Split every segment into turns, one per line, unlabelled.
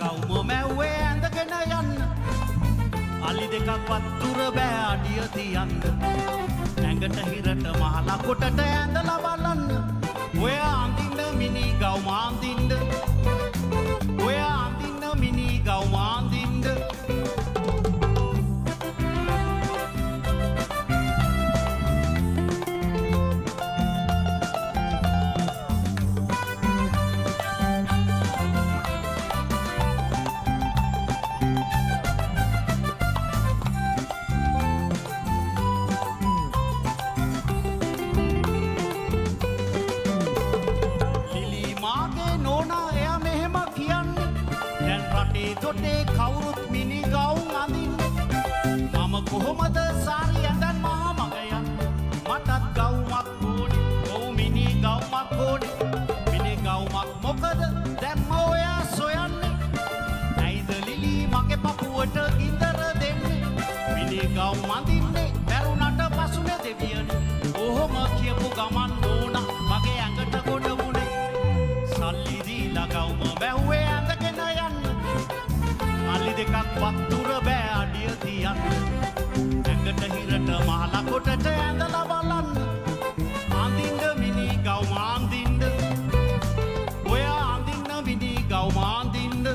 කවුම මැව්වේ ඇඳගෙන යන්න අලි දෙකක් වත්තුර බෑ අඩිය තියන්න ඇඟට හිරට මහලා කොටට ඇඳලා බලන්න ඔය අඳින්න මිනි ගවුම අඳින්න ඔය අඳින්න මිනි ගවුම අඳින්න තොටේ කවුරුත් මිනි ගවුම් අඳින්න මම කොහොමද සාරි ඇඳන් මහා මග යන්න මටත් ගවුමක් ඕනි ඔව් මිනි ගවුමක් ඕනි මිනි ගවුමක් මොකද දැම්ම ඔයා සොයන්නේ ඇයිද ලිලි මගේ පපුවට ගින්දර දෙන්නේ මිනි ගවුම් අඳින්නේ බැරුණට පසුනේ දෙවියනේ ඔහොම කියපු ගමන් නෝනා මගේ ඇඟට ගොඩ වුණේ සල්ලි දීලා ගවුම බැහුවේ ඇඳගෙන යන්න අලි දෙකක් වත්තුර බෑ අඩිය තියන්න ඇඟට හිරට මහලා කොටට ඇඳලා බලන්න අඳින්න මිනි ගවුම අඳින්න ඔය අඳින්න මිනි ගවුම අඳින්න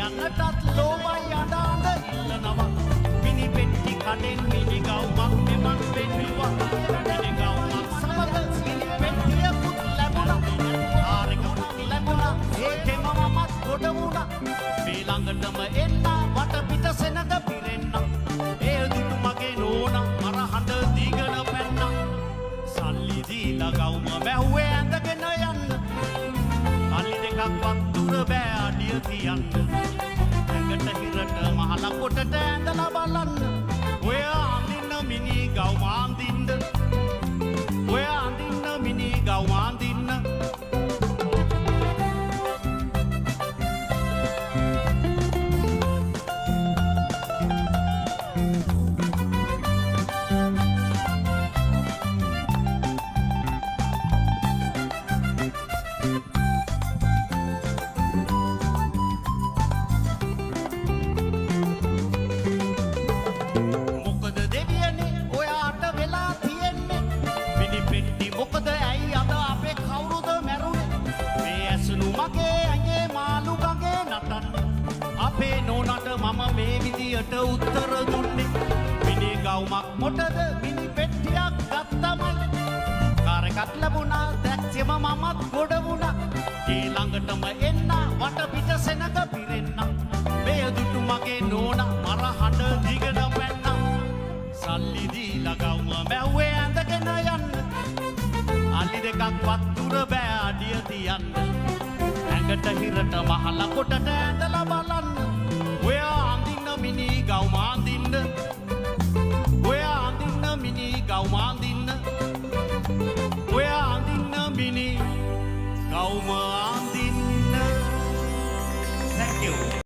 යන්නටත් ලෝමයි අඩාඳ ඉල්ලනවා මිනි පෙට්ටි කඩෙන් මිනි ගවුමක් මෙමන් පෙන්නවා මිනි ගවුමක් සමග මිනි පෙට්ටියකුත් ලැබුණා ආරෙකුත් ලැබුණා ඒකෙම මමත් ගොඩ වුණා මේ ළඟටම එන්න වටපිට සෙනඟ පිරෙන්න ඒ දුටු මගේ නෝනා මර හඬ දීගෙන පැන්න සල්ලි දීලා ගවුම මැහුවේ ඇඳගෙන යන්න අලි දෙකක් වත්තුර බෑ අඩිය තියන්න ඇඟට හිරට මහලා කොටට ඇඳලා බලන්න ඔය අඳින්න මිනි ගවුම අඳින්න ඔය අඳින්න මිනි ගවුම අඳින්න අපේ නෝනට මම මේ විදියට උත්තර දුන්නේ මිනි ගවුමක් මොටද මිනි පෙට්ටියක් ගත්තමයි කාර් එකක් ලැබුණා දැක්සෙම මමත් ගොඩ වුණා ඒ ළඟටම එන්න වටපිට සෙනඟ පිරෙන්න මේ දුටු මගේ නෝනා මර හඬ දිගන පැන්න සල්ලි දීලා ගවුම මැව්වේ ඇඳගෙන යන්න අලි දෙකක් වත්තුර බෑ අඩිය තියන්න ඇඟට හිරට මහලා කොටට ඇඳලා බලන්න ඔය අඳින්න මිනි ගවුම අඳින්න ඔය අඳින්න මිනි ගවුම අඳින්න ඔය අඳින්න මිනි ගවුම